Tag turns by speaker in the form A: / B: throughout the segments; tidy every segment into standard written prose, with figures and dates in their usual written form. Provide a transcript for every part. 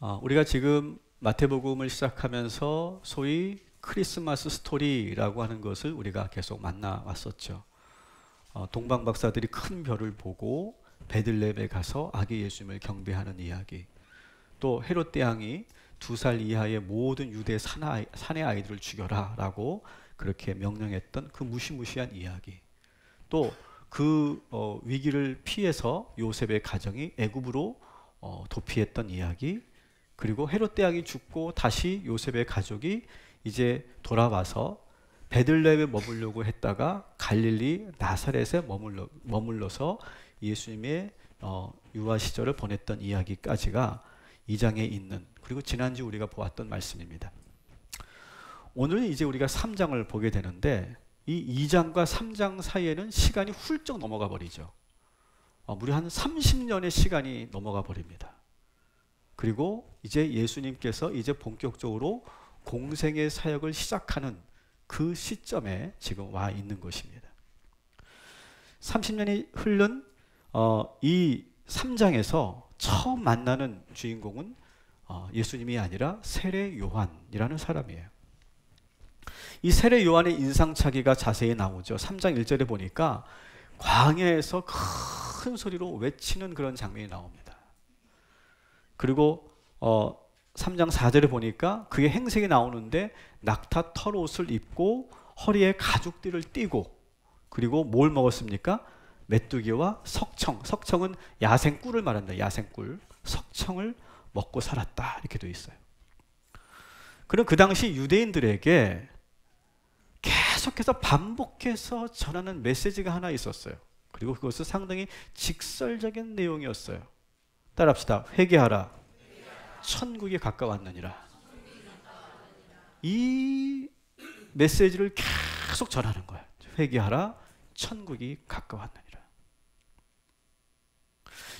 A: 우리가 지금 마태복음을 시작하면서 소위 크리스마스 스토리라고 하는 것을 우리가 계속 만나왔었죠. 동방 박사들이 큰 별을 보고 베들레헴에 가서 아기 예수님을 경배하는 이야기, 또 헤롯 대왕이 2살 이하의 모든 유대 사내 아이들을 죽여라 라고 그렇게 명령했던 그 무시무시한 이야기, 또 그 위기를 피해서 요셉의 가정이 애굽으로 도피했던 이야기, 그리고 헤롯 대왕이 죽고 다시 요셉의 가족이 이제 돌아와서 베들레헴에 머물려고 했다가 갈릴리 나사렛에 머물러서 예수님의 유아 시절을 보냈던 이야기까지가 2장에 있는, 그리고 지난주 우리가 보았던 말씀입니다. 오늘은 이제 우리가 3장을 보게 되는데, 이 2장과 3장 사이에는 시간이 훌쩍 넘어가 버리죠. 무려 한 30년의 시간이 넘어가 버립니다. 그리고 이제 예수님께서 이제 본격적으로 공생의 사역을 시작하는 그 시점에 지금 와 있는 것입니다. 30년이 흐른 이 3장에서 처음 만나는 주인공은 예수님이 아니라 세례 요한이라는 사람이에요. 이 세례 요한의 인상착의가 자세히 나오죠. 3장 1절에 보니까 광야에서 큰 소리로 외치는 그런 장면이 나옵니다. 그리고 3장 4절에 보니까 그의 행색이 나오는데 낙타 털옷을 입고 허리에 가죽띠를 띠고, 그리고 뭘 먹었습니까? 메뚜기와 석청, 석청은 야생꿀을 말한다. 야생꿀, 석청을 먹고 살았다, 이렇게 되어 있어요. 그럼 그 당시 유대인들에게 계속해서 반복해서 전하는 메시지가 하나 있었어요. 그리고 그것은 상당히 직설적인 내용이었어요. 따라합시다. 회개하라, 천국이 가까웠느니라. 이 메시지를 계속 전하는 거예요. 회개하라, 천국이 가까웠느니라.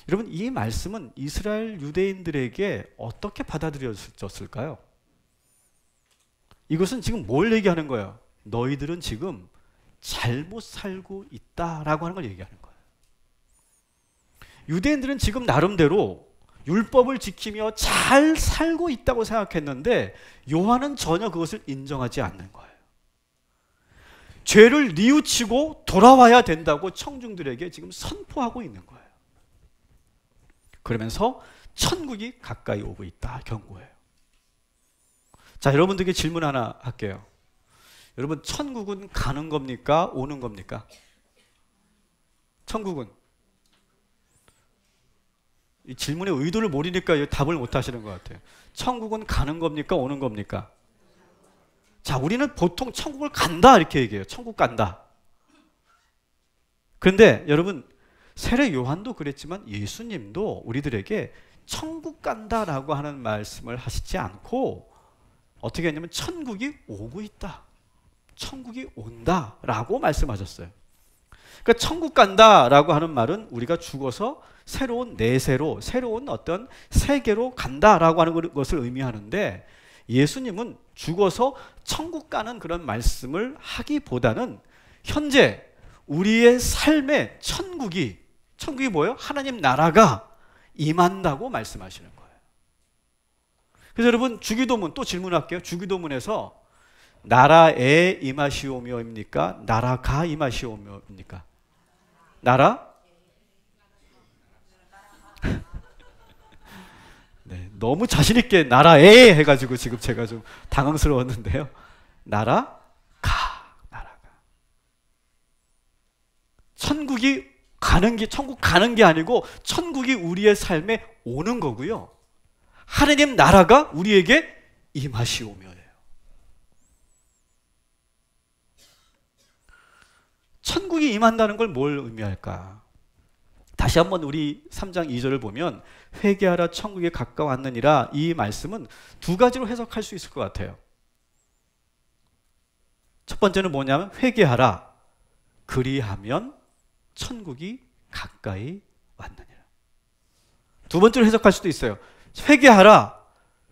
A: 여러분, 이 말씀은 이스라엘 유대인들에게 어떻게 받아들여졌을까요? 이것은 지금 뭘 얘기하는 거예요? 너희들은 지금 잘못 살고 있다라고 하는 걸 얘기하는 거예요. 유대인들은 지금 나름대로 율법을 지키며 잘 살고 있다고 생각했는데, 요한은 전혀 그것을 인정하지 않는 거예요. 죄를 뉘우치고 돌아와야 된다고 청중들에게 지금 선포하고 있는 거예요. 그러면서 천국이 가까이 오고 있다 경고해요. 자, 여러분들에게 질문 하나 할게요. 여러분, 천국은 가는 겁니까? 오는 겁니까? 천국은? 이 질문의 의도를 모르니까 답을 못 하시는 것 같아요. 천국은 가는 겁니까? 오는 겁니까? 자, 우리는 보통 천국을 간다 이렇게 얘기해요. 천국 간다. 그런데 여러분, 세례 요한도 그랬지만 예수님도 우리들에게 천국 간다라고 하는 말씀을 하시지 않고 어떻게 했냐면 천국이 오고 있다, 천국이 온다라고 말씀하셨어요. 그러니까 천국 간다라고 하는 말은 우리가 죽어서 새로운 내세로, 새로운 어떤 세계로 간다라고 하는 것을 의미하는데, 예수님은 죽어서 천국 가는 그런 말씀을 하기보다는 현재 우리의 삶에 천국이 뭐예요? 하나님 나라가 임한다고 말씀하시는 거예요. 그래서 여러분, 주기도문 또 질문할게요. 주기도문에서 나라에 임하시오며입니까? 나라가 임하시오며입니까? 나라? 네, 너무 자신있게 나라에 해가지고 지금 제가 좀 당황스러웠는데요. 나라가. 천국이 가는 게, 천국 가는 게 아니고 천국이 우리의 삶에 오는 거고요. 하나님 나라가 우리에게 임하시오며예요. 천국이 임한다는 걸 뭘 의미할까? 다시 한번 우리 3장 2절을 보면 회개하라, 천국에 가까웠느니라, 이 말씀은 두 가지로 해석할 수 있을 것 같아요. 첫 번째는 뭐냐면 회개하라, 그리하면 천국이 가까이 왔느니라. 두 번째로 해석할 수도 있어요. 회개하라,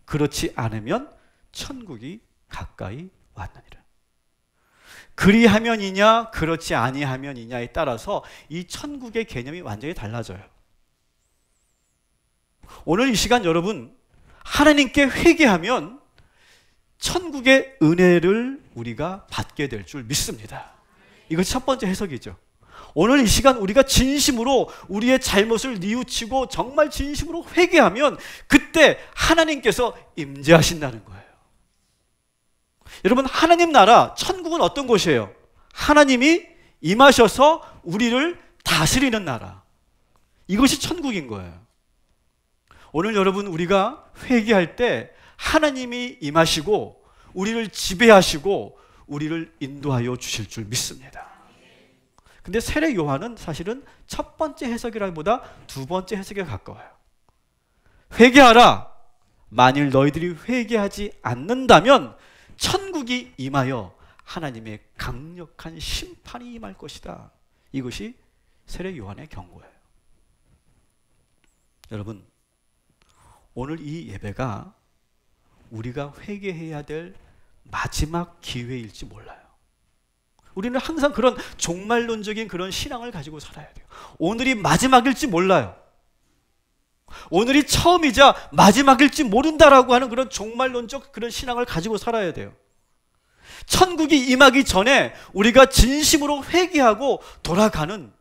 A: 그렇지 않으면 천국이 가까이 왔느니라. 그리하면이냐 그렇지 아니하면이냐에 따라서 이 천국의 개념이 완전히 달라져요. 오늘 이 시간 여러분, 하나님께 회개하면 천국의 은혜를 우리가 받게 될 줄 믿습니다. 이것이 첫 번째 해석이죠. 오늘 이 시간 우리가 진심으로 우리의 잘못을 뉘우치고 정말 진심으로 회개하면 그때 하나님께서 임재하신다는 거예요. 여러분, 하나님 나라 천국은 어떤 곳이에요? 하나님이 임하셔서 우리를 다스리는 나라. 이것이 천국인 거예요. 오늘 여러분, 우리가 회개할 때 하나님이 임하시고 우리를 지배하시고 우리를 인도하여 주실 줄 믿습니다. 근데 세례 요한은 사실은 첫 번째 해석이라기보다 두 번째 해석에 가까워요. 회개하라. 만일 너희들이 회개하지 않는다면 천국이 임하여 하나님의 강력한 심판이 임할 것이다. 이것이 세례 요한의 경고예요. 여러분, 오늘 이 예배가 우리가 회개해야 될 마지막 기회일지 몰라요. 우리는 항상 그런 종말론적인 그런 신앙을 가지고 살아야 돼요. 오늘이 마지막일지 몰라요. 오늘이 처음이자 마지막일지 모른다라고 하는 그런 종말론적 그런 신앙을 가지고 살아야 돼요. 천국이 임하기 전에 우리가 진심으로 회개하고 돌아가는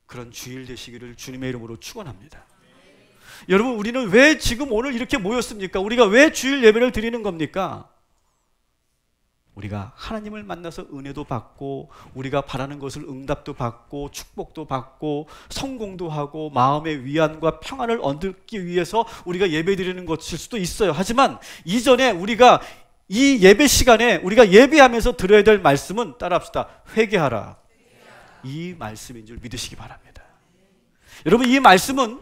A: 그런 주일 되시기를 주님의 이름으로 축원합니다. 여러분, 우리는 왜 지금 오늘 이렇게 모였습니까? 우리가 왜 주일 예배를 드리는 겁니까? 우리가 하나님을 만나서 은혜도 받고 우리가 바라는 것을 응답도 받고 축복도 받고 성공도 하고 마음의 위안과 평안을 얻기 위해서 우리가 예배 드리는 것일 수도 있어요. 하지만 이전에 우리가 이 예배 시간에 우리가 예배하면서 들어야 될 말씀은 따라합시다. 회개하라. 이 말씀인 줄 믿으시기 바랍니다. 여러분, 이 말씀은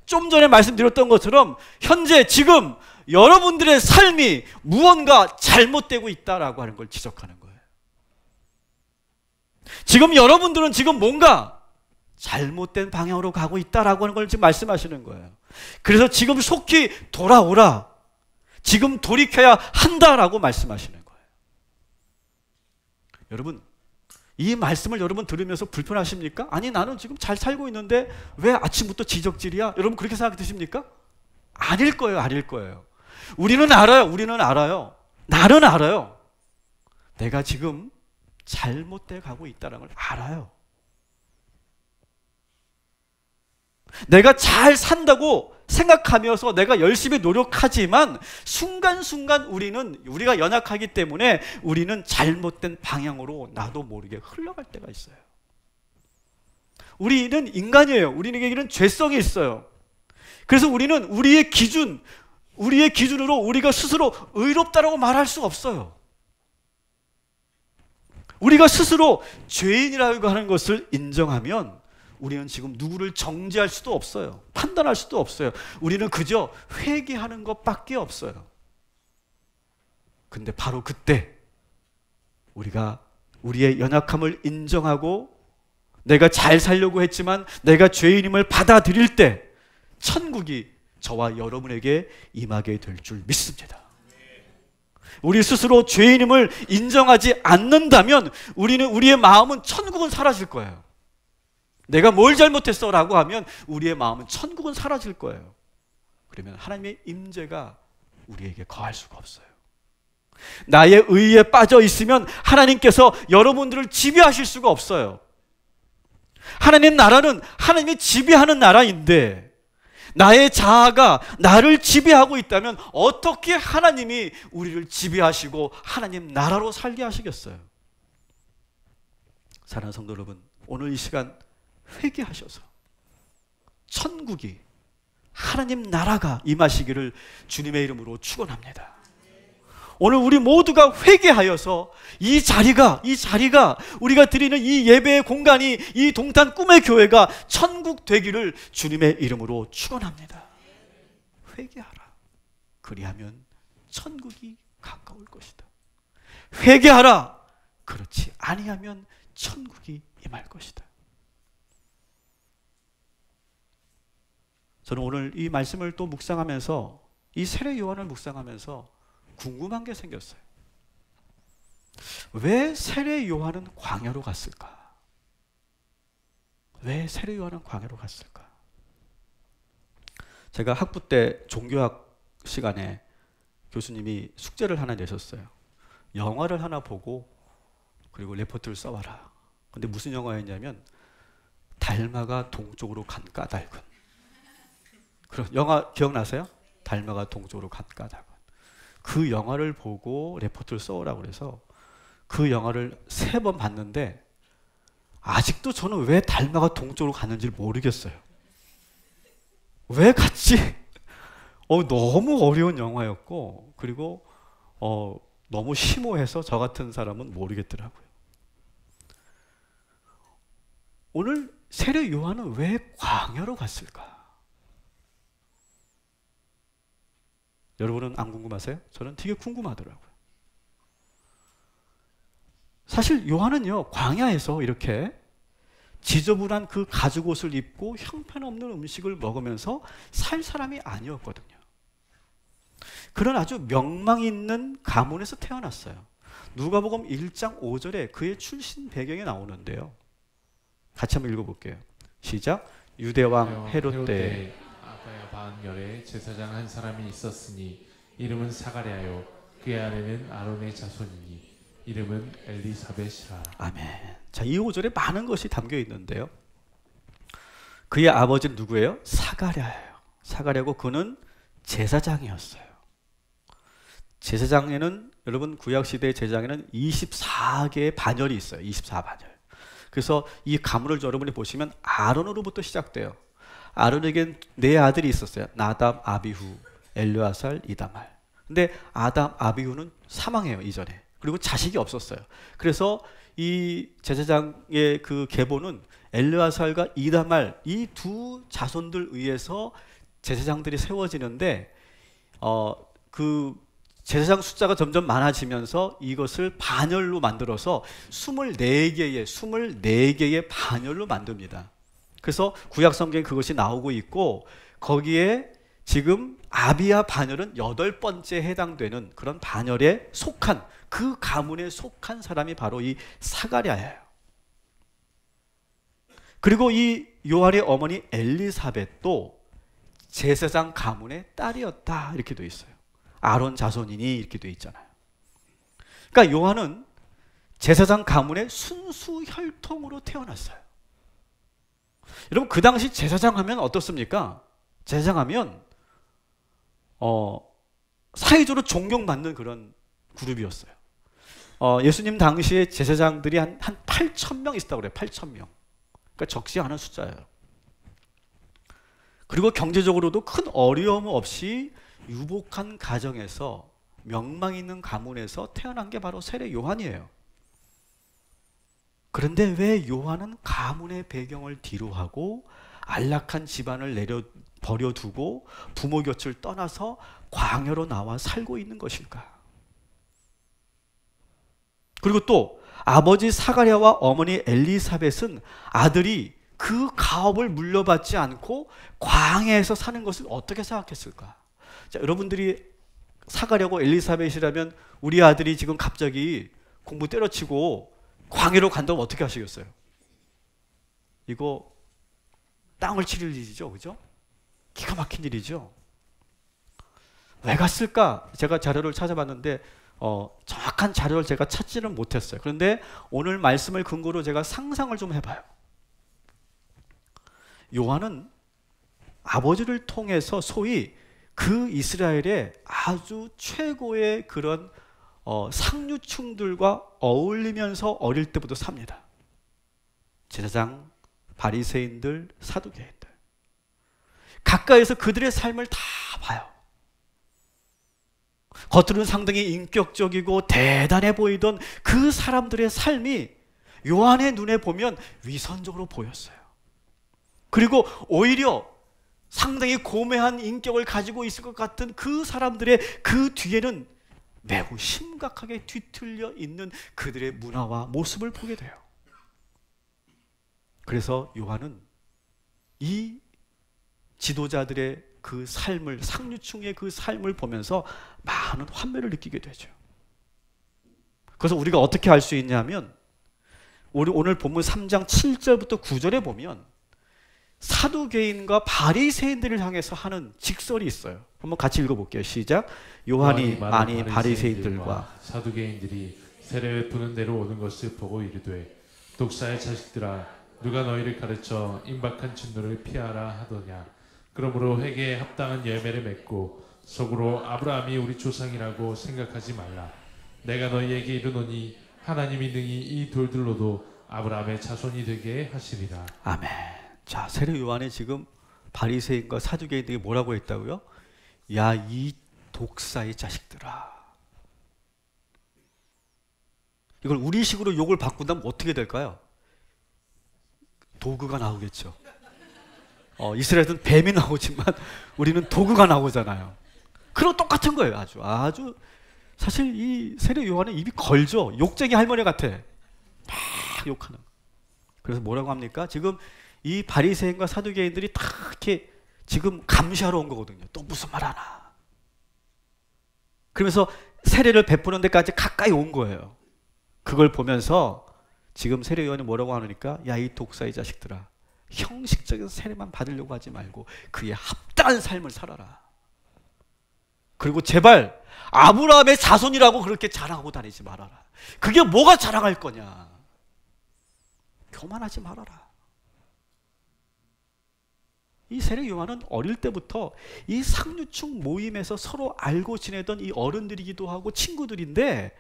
A: 좀 전에 말씀드렸던 것처럼 현재 지금 여러분들의 삶이 무언가 잘못되고 있다라고 하는 걸 지적하는 거예요. 지금 여러분들은 지금 뭔가 잘못된 방향으로 가고 있다라고 하는 걸 지금 말씀하시는 거예요. 그래서 지금 속히 돌아오라. 지금 돌이켜야 한다라고 말씀하시는 거예요. 여러분, 이 말씀을 여러분 들으면서 불편하십니까? 아니, 나는 지금 잘 살고 있는데 왜 아침부터 지적질이야? 여러분 그렇게 생각되십니까? 아닐 거예요. 아닐 거예요. 우리는 알아요. 우리는 알아요. 나는 알아요. 내가 지금 잘못돼 가고 있다는 걸 알아요. 내가 잘 산다고 생각하면서 내가 열심히 노력하지만 순간순간 우리가 연약하기 때문에 우리는 잘못된 방향으로 나도 모르게 흘러갈 때가 있어요. 우리는 인간이에요. 우리에게는 죄성이 있어요. 그래서 우리는 우리의 기준으로 우리가 스스로 의롭다라고 말할 수 없어요. 우리가 스스로 죄인이라고 하는 것을 인정하면 우리는 지금 누구를 정죄할 수도 없어요. 판단할 수도 없어요. 우리는 그저 회개하는 것밖에 없어요. 근데 바로 그때 우리가 우리의 연약함을 인정하고 내가 잘 살려고 했지만 내가 죄인임을 받아들일 때 천국이 저와 여러분에게 임하게 될 줄 믿습니다. 우리 스스로 죄인임을 인정하지 않는다면 우리의 마음은 천국은 사라질 거예요. 내가 뭘 잘못했어 라고 하면 우리의 마음은 천국은 사라질 거예요. 그러면 하나님의 임재가 우리에게 거할 수가 없어요. 나의 의에 빠져 있으면 하나님께서 여러분들을 지배하실 수가 없어요. 하나님 나라는 하나님이 지배하는 나라인데 나의 자아가 나를 지배하고 있다면 어떻게 하나님이 우리를 지배하시고 하나님 나라로 살게 하시겠어요? 사랑하는 성도 여러분, 오늘 이 시간 회개하셔서 천국이 하나님 나라가 임하시기를 주님의 이름으로 축원합니다. 오늘 우리 모두가 회개하여서 이 자리가 우리가 드리는 이 예배의 공간이 이 동탄 꿈의 교회가 천국 되기를 주님의 이름으로 축원합니다. 회개하라. 그리하면 천국이 가까울 것이다. 회개하라. 그렇지 아니하면 천국이 임할 것이다. 저는 오늘 이 말씀을 또 묵상하면서 이 세례 요한을 묵상하면서 궁금한 게 생겼어요. 왜 세례 요한은 광야로 갔을까? 왜 세례 요한은 광야로 갔을까? 제가 학부 때 종교학 시간에 교수님이 숙제를 하나 내셨어요. 영화를 하나 보고 그리고 레포트를 써와라. 근데 무슨 영화였냐면 달마가 동쪽으로 간 까닭은. 그런 영화 기억나세요? 달마가 동쪽으로 간 까닭은. 그 영화를 보고 레포트를 써오라고 그래서 그 영화를 3번 봤는데 아직도 저는 왜 달마가 동쪽으로 갔는지 모르겠어요. 왜 갔지? 너무 어려운 영화였고 그리고 너무 심오해서 저 같은 사람은 모르겠더라고요. 오늘 세례 요한은 왜 광야로 갔을까? 여러분은 안 궁금하세요? 저는 되게 궁금하더라고요. 사실 요한은요, 광야에서 이렇게 지저분한 그 가죽옷을 입고 형편없는 음식을 먹으면서 살 사람이 아니었거든요. 그런 아주 명망 있는 가문에서 태어났어요. 누가복음 1장 5절에 그의 출신 배경이 나오는데요. 같이 한번 읽어볼게요. 시작. 유대왕 헤롯 때
B: 아가야 반열에 제사장 한 사람이 있었으니 이름은 사가랴요 그의 아내는 아론의 자손이니 이름은 엘리사벳이라.
A: 아멘. 자, 이 5절에 많은 것이 담겨 있는데요. 그의 아버지는 누구예요? 사가랴예요. 사가랴고 그는 제사장이었어요. 제사장에는 여러분 구약시대의 제사장에는 24개의 반열이 있어요. 24반열. 그래서 이 가문을 여러분이 보시면 아론으로부터 시작돼요. 아론에겐 4아들이 있었어요. 나답, 아비후, 엘르아살, 이다말. 근데 아비후는 사망해요, 이전에. 그리고 자식이 없었어요. 그래서 이 제사장의 그 계보는 엘르아살과 이다말 이 2 자손들 의해서 제사장들이 세워지는데 그 제사장 숫자가 점점 많아지면서 이것을 반열로 만들어서 24개의 반열로 만듭니다. 그래서 구약 성경에 그것이 나오고 있고 거기에 지금 아비야 반열은 8번째에 해당되는 그런 반열에 속한 그 가문에 속한 사람이 바로 이 사가랴예요. 그리고 이 요한의 어머니 엘리사벳도 제사장 가문의 딸이었다 이렇게 돼 있어요. 아론 자손이니 이렇게 돼 있잖아요. 그러니까 요한은 제사장 가문의 순수 혈통으로 태어났어요. 여러분 그 당시 제사장 하면 어떻습니까? 제사장 하면 사회적으로 존경받는 그런 그룹이었어요. 예수님 당시에 제사장들이 한 8,000명 있었다고 그래요. 8,000명. 그러니까 적지 않은 숫자예요. 그리고 경제적으로도 큰 어려움 없이 유복한 가정에서 명망 있는 가문에서 태어난 게 바로 세례 요한이에요. 그런데 왜 요한은 가문의 배경을 뒤로하고 안락한 집안을 버려두고 부모 곁을 떠나서 광야로 나와 살고 있는 것일까? 그리고 또 아버지 사가랴와 어머니 엘리사벳은 아들이 그 가업을 물려받지 않고 광야에서 사는 것을 어떻게 생각했을까? 자, 여러분들이 사가랴고 엘리사벳이라면 우리 아들이 지금 갑자기 공부 때려치고 광야로 간다면 어떻게 하시겠어요? 이거 땅을 치를 일이죠, 그죠? 기가 막힌 일이죠. 왜 갔을까? 제가 자료를 찾아봤는데 정확한 자료를 제가 찾지는 못했어요. 그런데 오늘 말씀을 근거로 제가 상상을 좀 해봐요. 요한은 아버지를 통해서 소위 그 이스라엘의 아주 최고의 그런 상류층들과 어울리면서 어릴 때부터 삽니다. 제사장, 바리새인들, 사두개인들. 가까이서 그들의 삶을 다 봐요. 겉으로는 상당히 인격적이고 대단해 보이던 그 사람들의 삶이 요한의 눈에 보면 위선적으로 보였어요. 그리고 오히려 상당히 고매한 인격을 가지고 있을 것 같은 그 사람들의 그 뒤에는 매우 심각하게 뒤틀려 있는 그들의 문화와 모습을 보게 돼요. 그래서 요한은 이 지도자들의 그 삶을, 상류층의 그 삶을 보면서 많은 환멸을 느끼게 되죠. 그래서 우리가 어떻게 알 수 있냐면 우리 오늘 본문 3장 7절부터 9절에 보면 사두개인과 바리새인들을 향해서 하는 직설이 있어요. 한번 같이 읽어볼게요. 시작. 요한이 많이 바리새인들과
B: 사두개인들이 세례 부는 대로 오는 것을 보고 이르되 독사의 자식들아 누가 너희를 가르쳐 임박한 진노를 피하라 하더냐. 그러므로 회개에 합당한 열매를 맺고 속으로 아브라함이 우리 조상이라고 생각하지 말라. 내가 너희에게 이르노니 하나님이 능히 이 돌들로도 아브라함의 자손이 되게 하시리라.
A: 아멘. 자, 세례 요한이 지금 바리새인과 사두개인들이 뭐라고 했다고요? 야, 이 독사의 자식들아. 이걸 우리식으로 욕을 바꾼다면 어떻게 될까요? 도구가 나오겠죠. 이스라엘은 뱀이 나오지만 우리는 도구가 나오잖아요. 그럼 똑같은 거예요. 아주 사실 이 세례 요한은 입이 걸죠. 욕쟁이 할머니 같아. 막 욕하는. 그래서 뭐라고 합니까? 지금 이 바리새인과 사두개인들이 다 이렇게 지금 감시하러 온 거거든요. 또 무슨 말 하나. 그러면서 세례를 베푸는 데까지 가까이 온 거예요. 그걸 보면서 지금 세례 요한이 뭐라고 하니까 야, 이 독사의 자식들아, 형식적인 세례만 받으려고 하지 말고 그에 합당한 삶을 살아라. 그리고 제발 아브라함의 자손이라고 그렇게 자랑하고 다니지 말아라. 그게 뭐가 자랑할 거냐. 교만하지 말아라. 이 세례 요한은 어릴 때부터 이 상류층 모임에서 서로 알고 지내던 이 어른들이기도 하고 친구들인데,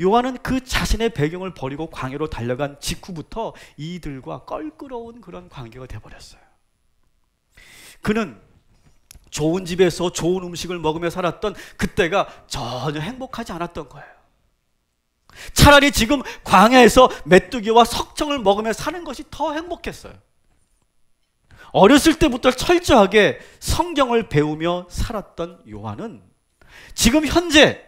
A: 요한은 그 자신의 배경을 버리고 광야로 달려간 직후부터 이들과 껄끄러운 그런 관계가 되어버렸어요. 그는 좋은 집에서 좋은 음식을 먹으며 살았던 그때가 전혀 행복하지 않았던 거예요. 차라리 지금 광야에서 메뚜기와 석청을 먹으며 사는 것이 더 행복했어요. 어렸을 때부터 철저하게 성경을 배우며 살았던 요한은 지금 현재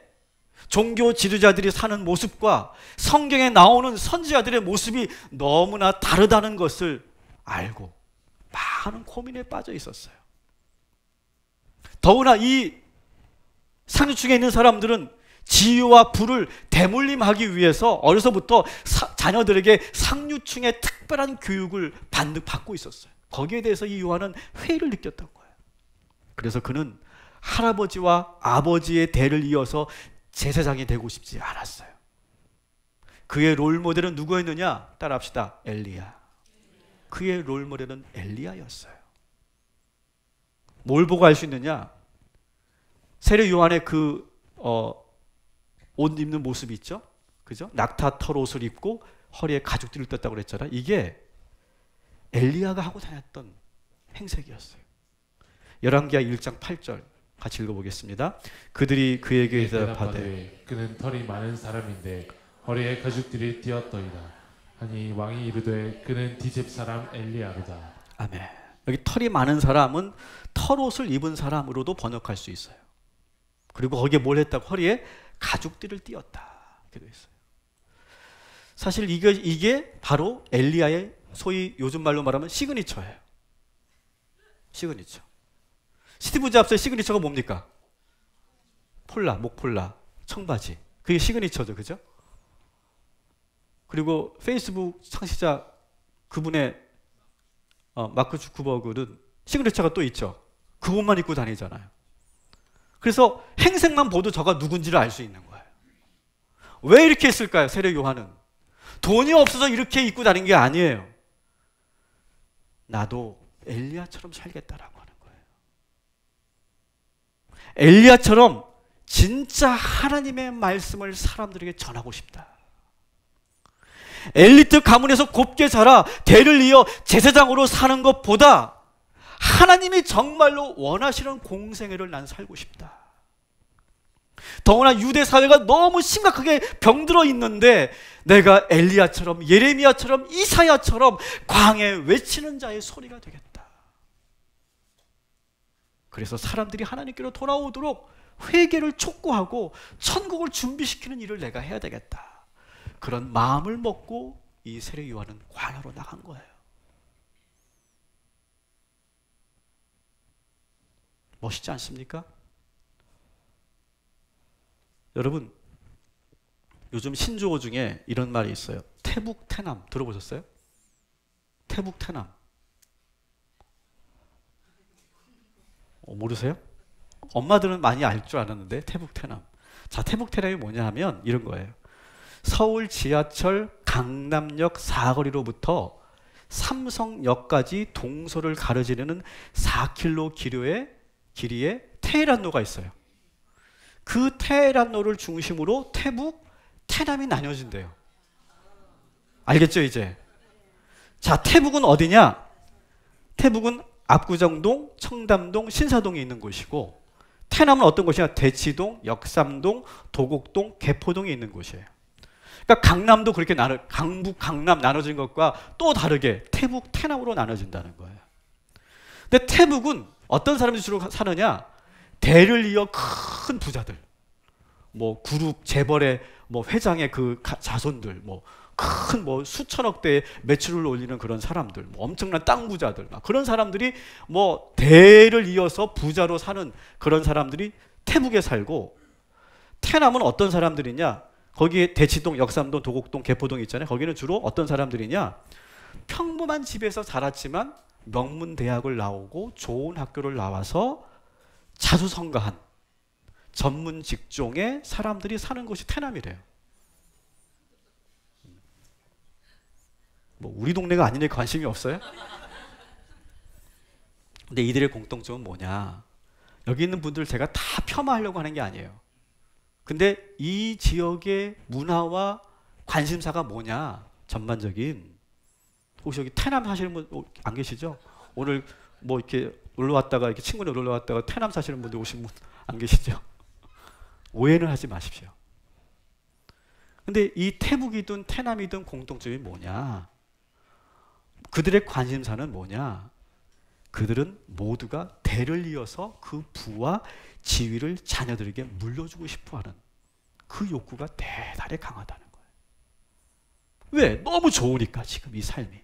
A: 종교 지도자들이 사는 모습과 성경에 나오는 선지자들의 모습이 너무나 다르다는 것을 알고 많은 고민에 빠져 있었어요. 더구나 이 상류층에 있는 사람들은 지위와 부를 대물림하기 위해서 어려서부터 자녀들에게 상류층의 특별한 교육을 받고 있었어요. 거기에 대해서 이 요한은 회의를 느꼈던 거예요. 그래서 그는 할아버지와 아버지의 대를 이어서 제사장이 되고 싶지 않았어요. 그의 롤모델은 누구였느냐? 따라합시다. 엘리야. 그의 롤모델은 엘리야였어요. 뭘 보고 알 수 있느냐? 세례 요한의 그 옷 입는 모습이 있죠? 그죠? 낙타 털옷을 입고 허리에 가죽띠를 떴다고 그랬잖아요. 이게 엘리야가 하고 다녔던 행색이었어요. 열왕기하 1장 8절 같이 읽어보겠습니다. 그들이 그에게 대답하되
B: 그는 털이 많은 사람인데 허리에 가죽띠를 띠었더이다 하니 왕이 이르되 그는 디셉 사람 엘리야로다.
A: 아멘. 여기 털이 많은 사람은 털옷을 입은 사람으로도 번역할 수 있어요. 그리고 거기에 뭘 했다고? 허리에 가죽띠를 띠었다. 이렇게 되어 있어요. 사실 이게 바로 엘리야의 소위 요즘 말로 말하면 시그니처예요. 시그니처. 스티브 잡스의 시그니처가 뭡니까? 폴라, 목폴라, 청바지. 그게 시그니처죠. 그죠? 그리고 페이스북 창시자 그분의 마크 주크버그는 시그니처가 또 있죠. 그것만 입고 다니잖아요. 그래서 행색만 보도 저가 누군지를 알 수 있는 거예요. 왜 이렇게 했을까요? 세례 요한은 돈이 없어서 이렇게 입고 다닌 게 아니에요. 나도 엘리야처럼 살겠다라고 하는 거예요. 엘리야처럼 진짜 하나님의 말씀을 사람들에게 전하고 싶다. 엘리트 가문에서 곱게 자라 대를 이어 제사장으로 사는 것보다 하나님이 정말로 원하시는 공생애를 난 살고 싶다. 더구나 유대 사회가 너무 심각하게 병들어 있는데 내가 엘리야처럼 예레미야처럼 이사야처럼 광야에 외치는 자의 소리가 되겠다. 그래서 사람들이 하나님께로 돌아오도록 회개를 촉구하고 천국을 준비시키는 일을 내가 해야 되겠다. 그런 마음을 먹고 이 세례 요한은 광야로 나간 거예요. 멋있지 않습니까? 여러분, 요즘 신조어 중에 이런 말이 있어요. 태북태남 들어보셨어요? 태북태남. 모르세요? 엄마들은 많이 알 줄 알았는데 태북 태남. 자, 태북 태남이 뭐냐 하면 이런 거예요. 서울 지하철 강남역 사거리로부터 삼성역까지 동서를 가로지르는 4km 길이의 테헤란로가 있어요. 그 테헤란로를 중심으로 태북, 태남이 나뉘어진대요. 알겠죠, 이제? 자, 태북은 어디냐? 태북은 압구정동, 청담동, 신사동에 있는 곳이고, 태남은 어떤 곳이냐? 대치동, 역삼동, 도곡동, 개포동에 있는 곳이에요. 그러니까 강남도 그렇게 강북, 강남 나눠진 것과 또 다르게 태북, 태남으로 나눠진다는 거예요. 근데 태북은 어떤 사람들이 주로 사느냐? 대를 이어 큰 부자들, 뭐 그룹 재벌의 뭐 회장의 그 자손들, 뭐 큰 뭐 수천억 대의 매출을 올리는 그런 사람들, 뭐 엄청난 땅 부자들, 그런 사람들이 뭐 대를 이어서 부자로 사는 그런 사람들이 태북에 살고, 태남은 어떤 사람들이냐? 거기에 대치동, 역삼동, 도곡동, 개포동 있잖아요. 거기는 주로 어떤 사람들이냐? 평범한 집에서 자랐지만 명문 대학을 나오고 좋은 학교를 나와서 자수성가한 전문 직종의 사람들이 사는 곳이 태남이래요. 뭐 우리 동네가 아니니 관심이 없어요? 근데 이들의 공통점은 뭐냐? 여기 있는 분들 제가 다 폄하하려고 하는 게 아니에요. 근데 이 지역의 문화와 관심사가 뭐냐? 전반적인. 혹시 여기 태남 사시는 분 안 계시죠? 오늘 뭐 이렇게 놀러 왔다가 이렇게 친구들 놀러 왔다가 태남 사시는 분들 오신 분 안 계시죠? 오해는 하지 마십시오. 근데 이 태북이든 태남이든 공통점이 뭐냐? 그들의 관심사는 뭐냐? 그들은 모두가 대를 이어서 그 부와 지위를 자녀들에게 물려주고 싶어하는 그 욕구가 대단히 강하다는 거예요. 왜? 너무 좋으니까 지금 이 삶이.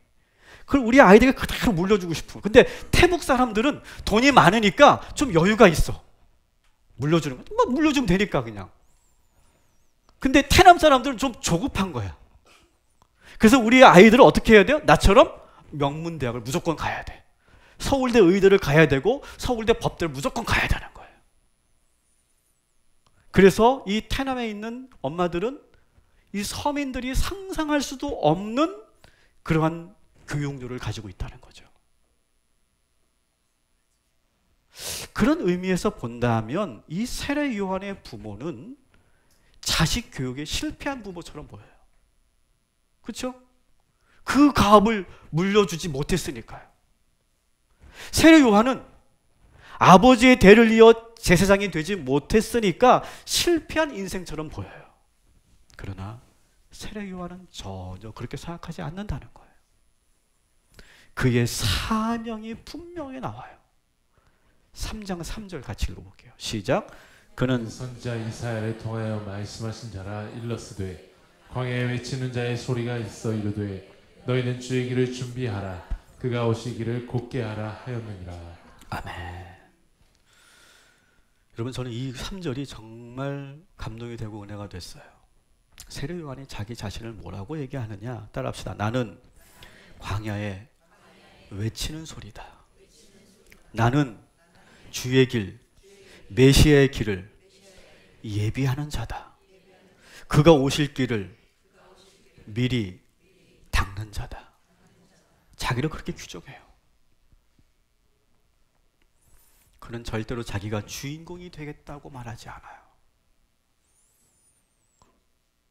A: 그걸 우리 아이들에게 그대로 물려주고 싶어. 근데 태북 사람들은 돈이 많으니까 좀 여유가 있어. 물려주는 거. 뭐 물려주면 되니까 그냥. 근데 태남 사람들은 좀 조급한 거야. 그래서 우리 아이들을 어떻게 해야 돼요? 나처럼 명문대학을 무조건 가야 돼. 서울대 의대를 가야 되고 서울대 법대를 무조건 가야 되는 거예요. 그래서 이 태남에 있는 엄마들은 이 서민들이 상상할 수도 없는 그러한 교육료를 가지고 있다는 거죠. 그런 의미에서 본다면 이 세례 요한의 부모는 자식 교육에 실패한 부모처럼 보여요. 그렇죠? 그 가업을 물려주지 못했으니까요. 세례 요한은 아버지의 대를 이어 제사장이 되지 못했으니까 실패한 인생처럼 보여요. 그러나 세례 요한은 전혀 그렇게 생각하지 않는다는 거예요. 그의 사명이 분명히 나와요. 3장 3절 같이 읽어볼게요. 시작. 그는
B: 선지자 이사야를 통하여 말씀하신 자라 일러스되 광야에 외치는 자의 소리가 있어 이르되 너희는 주의 길을 준비하라 그가 오시기를 곧게 하라 하였느니라.
A: 아멘. 여러분, 저는 이 3절이 정말 감동이 되고 은혜가 됐어요. 세례 요한이 자기 자신을 뭐라고 얘기하느냐? 따라합시다. 나는 광야에 외치는 소리다. 나는 주의 길, 메시아의 길을 예비하는 자다. 그가 오실 길을 미리 닦는 자다. 자기를 그렇게 규정해요. 그는 절대로 자기가 주인공이 되겠다고 말하지 않아요.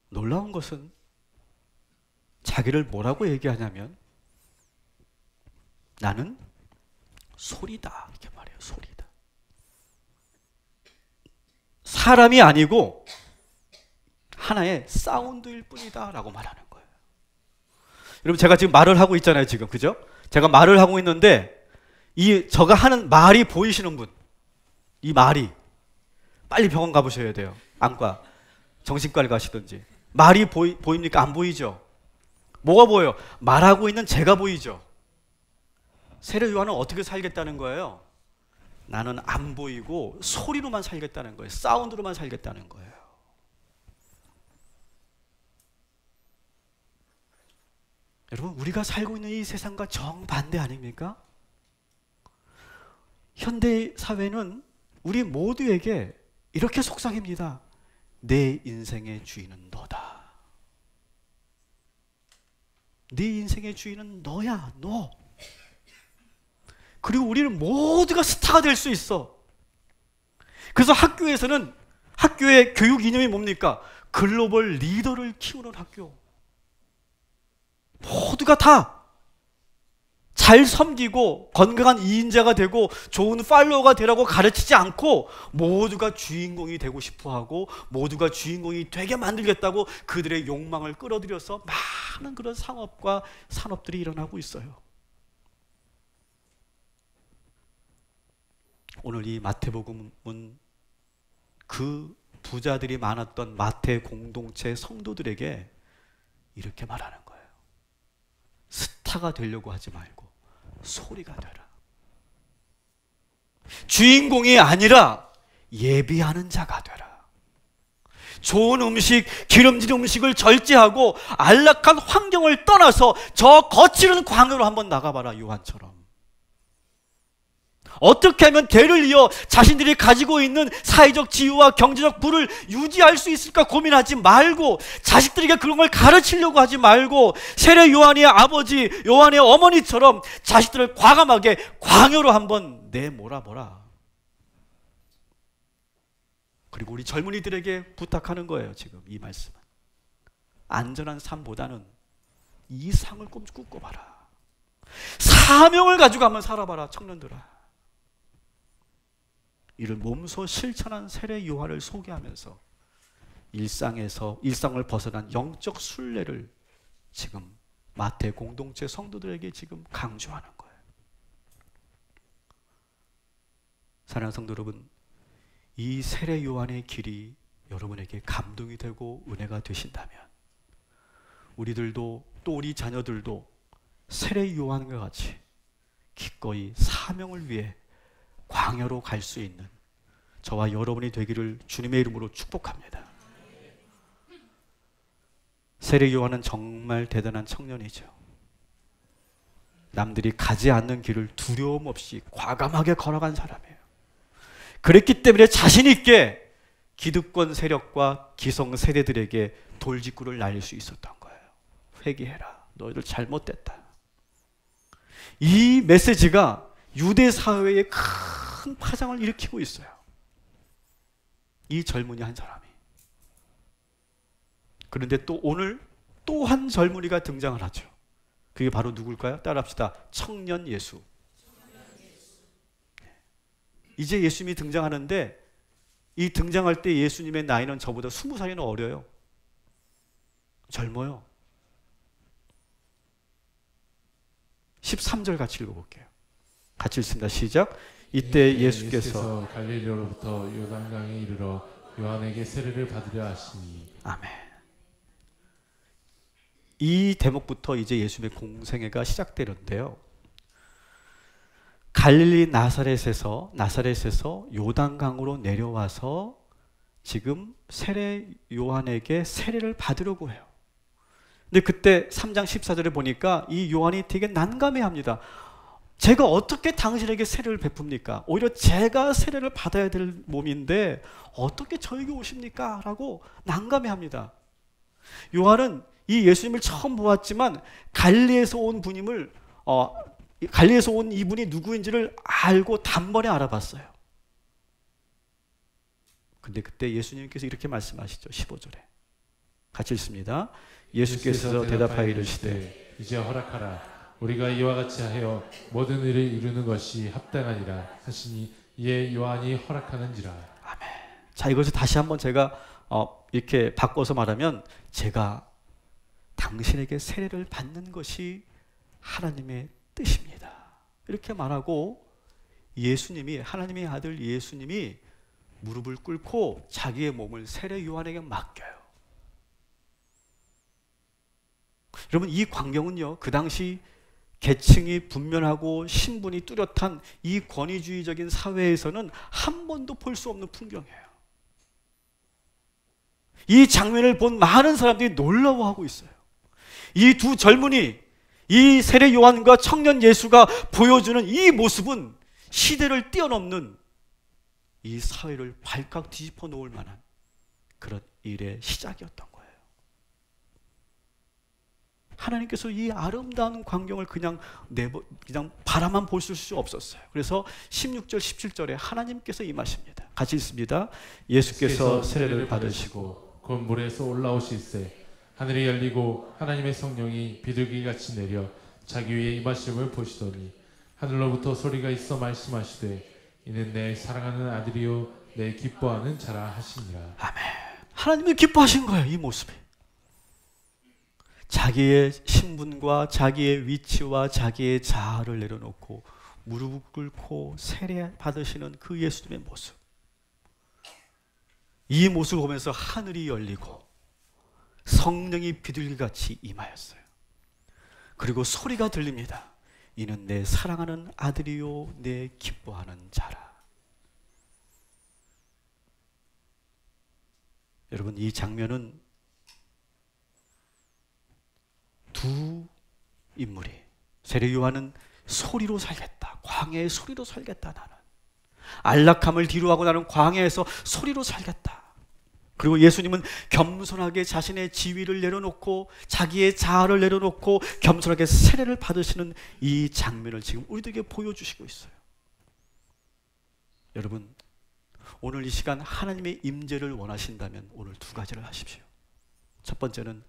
A: 놀라운 것은 자기를 뭐라고 얘기하냐면 나는 소리다 이렇게 말해요. 소리다. 사람이 아니고 하나의 사운드일 뿐이다 라고 말하는 거예요. 여러분, 제가 지금 말을 하고 있잖아요. 지금 그죠? 제가 말을 하고 있는데 제가 하는 말이 보이시는 분, 이 말이 빨리 병원 가보셔야 돼요. 안과, 정신과를 가시든지. 말이 보입니까? 안 보이죠? 뭐가 보여요? 말하고 있는 제가 보이죠? 세례 요한은 어떻게 살겠다는 거예요? 나는 안 보이고 소리로만 살겠다는 거예요. 사운드로만 살겠다는 거예요. 여러분, 우리가 살고 있는 이 세상과 정반대 아닙니까? 현대 사회는 우리 모두에게 이렇게 속삭입니다. 내 인생의 주인은 너다. 네 인생의 주인은 너야, 너. 그리고 우리는 모두가 스타가 될 수 있어. 그래서 학교에서는 학교의 교육 이념이 뭡니까? 글로벌 리더를 키우는 학교. 모두가 다 잘 섬기고 건강한 이인자가 되고 좋은 팔로워가 되라고 가르치지 않고 모두가 주인공이 되고 싶어하고 모두가 주인공이 되게 만들겠다고 그들의 욕망을 끌어들여서 많은 그런 상업과 산업들이 일어나고 있어요. 오늘 이 마태복음은 그 부자들이 많았던 마태 공동체 성도들에게 이렇게 말하는 거예요. 스타가 되려고 하지 말고 소리가 되라. 주인공이 아니라 예비하는 자가 되라. 좋은 음식, 기름진 음식을 절제하고 안락한 환경을 떠나서 저 거칠은 광야로 한번 나가봐라. 요한처럼. 어떻게 하면 대를 이어 자신들이 가지고 있는 사회적 지위와 경제적 부를 유지할 수 있을까 고민하지 말고, 자식들에게 그런 걸 가르치려고 하지 말고, 세례 요한의 아버지 요한의 어머니처럼 자식들을 과감하게 광야로 한번 내몰아보라. 그리고 우리 젊은이들에게 부탁하는 거예요. 지금 이 말씀은 안전한 삶보다는 이 삶을 꿈꿔봐라. 사명을 가지고 한번 살아봐라. 청년들아, 이를 몸소 실천한 세례 요한을 소개하면서 일상을 벗어난 영적 순례를 지금 마태 공동체 성도들에게 지금 강조하는 거예요. 사랑하는 성도 여러분, 이 세례 요한의 길이 여러분에게 감동이 되고 은혜가 되신다면 우리들도 또 우리 자녀들도 세례 요한과 같이 기꺼이 사명을 위해 광야로 갈 수 있는 저와 여러분이 되기를 주님의 이름으로 축복합니다. 세례 요한은 정말 대단한 청년이죠. 남들이 가지 않는 길을 두려움 없이 과감하게 걸어간 사람이에요. 그랬기 때문에 자신 있게 기득권 세력과 기성 세대들에게 돌직구를 날릴 수 있었던 거예요. 회개해라. 너희들 잘못됐다. 이 메시지가 유대 사회에 큰 파장을 일으키고 있어요. 이 젊은이 한 사람이. 그런데 또 오늘 또 한 젊은이가 등장을 하죠. 그게 바로 누굴까요? 따라합시다. 청년 예수. 이제 예수님이 등장하는데 이 등장할 때 예수님의 나이는 저보다 20살이나 어려요. 젊어요. 13절 같이 읽어볼게요. 같이 읽습니다. 시작. 이때 예수께서
B: 갈릴리로부터 요단강에 이르러 요한에게 세례를 받으려 하시니. 아멘.
A: 이 대목부터 이제 예수님의 공생애가 시작되는데요. 갈릴리 나사렛에서 요단강으로 내려와서 지금 세례 요한에게 세례를 받으려고 해요. 근데 그때 3장 14절에 보니까 이 요한이 되게 난감해합니다. 제가 어떻게 당신에게 세례를 베풉니까? 오히려 제가 세례를 받아야 될 몸인데 어떻게 저에게 오십니까? 라고 난감해합니다. 요한은 이 예수님을 처음 보았지만 갈릴리에서 온 분임을 갈릴리에서 온 이분이 누구인지를 알고 단번에 알아봤어요. 근데 그때 예수님께서 이렇게 말씀하시죠. 15절에 같이 읽습니다. 예수께서 대답하여 이르시되
B: 이제 허락하라. 우리가 이와 같이 하여 모든 일을 이루는 것이 합당하니라 하시니 이에 요한이 허락하는지라.
A: 아멘. 자, 이것을 다시 한번 제가 이렇게 바꿔서 말하면, 제가 당신에게 세례를 받는 것이 하나님의 뜻입니다. 이렇게 말하고 예수님이, 하나님의 아들 예수님이 무릎을 꿇고 자기의 몸을 세례 요한에게 맡겨요. 여러분, 이 광경은요, 그 당시 계층이 분명하고 신분이 뚜렷한 이 권위주의적인 사회에서는 한 번도 볼 수 없는 풍경이에요. 이 장면을 본 많은 사람들이 놀라워하고 있어요. 이 두 젊은이, 이 세례 요한과 청년 예수가 보여주는 이 모습은 시대를 뛰어넘는 이 사회를 발칵 뒤집어 놓을 만한 그런 일의 시작이었던 거예요. 하나님께서 이 아름다운 광경을 그냥 바라만 볼 수 없었어요. 그래서 16절 17절에 하나님께서 임하십니다. 같이 읽습니다. 예수께서 세례를 받으시고
B: 곧 물에서 올라오실새 하늘이 열리고 하나님의 성령이 비둘기같이 내려 자기 위에 임하심을 보시더니 하늘로부터 소리가 있어 말씀하시되 이는 내 사랑하는 아들이요 내 기뻐하는 자라 하시니라.
A: 아멘. 하나님이 기뻐하신 거예요. 이 모습이. 자기의 신분과 자기의 위치와 자기의 자아를 내려놓고 무릎을 꿇고 세례 받으시는 그 예수님의 모습. 이 모습을 보면서 하늘이 열리고 성령이 비둘기같이 임하였어요. 그리고 소리가 들립니다. 이는 내 사랑하는 아들이요 내 기뻐하는 자라. 여러분, 이 장면은 두 인물이, 세례 요한은 소리로 살겠다, 광야의 소리로 살겠다, 나는 안락함을 뒤로하고 나는 광야에서 소리로 살겠다. 그리고 예수님은 겸손하게 자신의 지위를 내려놓고 자기의 자아를 내려놓고 겸손하게 세례를 받으시는 이 장면을 지금 우리들에게 보여주시고 있어요. 여러분, 오늘 이 시간 하나님의 임재를 원하신다면 오늘 두 가지를 하십시오. 첫 번째는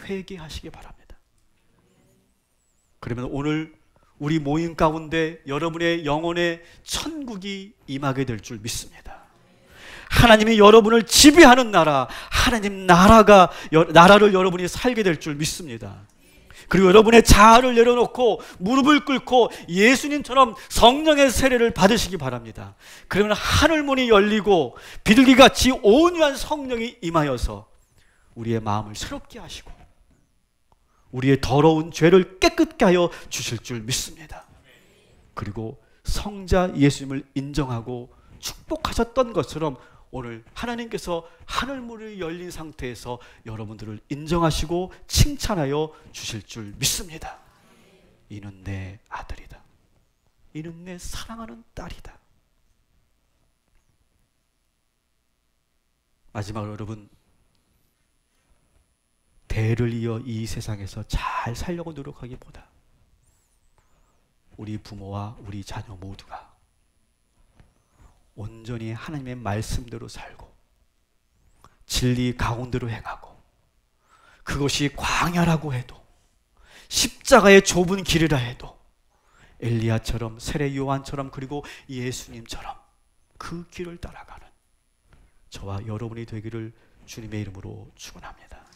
A: 회개하시기 바랍니다. 그러면 오늘 우리 모임 가운데 여러분의 영혼의 천국이 임하게 될 줄 믿습니다. 하나님이 여러분을 지배하는 나라, 하나님 나라를 여러분이 살게 될 줄 믿습니다. 그리고 여러분의 자아를 내려놓고 무릎을 꿇고 예수님처럼 성령의 세례를 받으시기 바랍니다. 그러면 하늘문이 열리고 비둘기같이 온유한 성령이 임하여서 우리의 마음을 새롭게 하시고 우리의 더러운 죄를 깨끗게 하여 주실 줄 믿습니다. 그리고 성자 예수님을 인정하고 축복하셨던 것처럼 오늘 하나님께서 하늘문이 열린 상태에서 여러분들을 인정하시고 칭찬하여 주실 줄 믿습니다. 이는 내 아들이다. 이는 내 사랑하는 딸이다. 마지막으로 여러분, 대를 이어 이 세상에서 잘 살려고 노력하기보다 우리 부모와 우리 자녀 모두가 온전히 하나님의 말씀대로 살고 진리 가운데로 행하고 그것이 광야라고 해도 십자가의 좁은 길이라 해도 엘리야처럼 세례 요한처럼 그리고 예수님처럼 그 길을 따라가는 저와 여러분이 되기를 주님의 이름으로 축원합니다.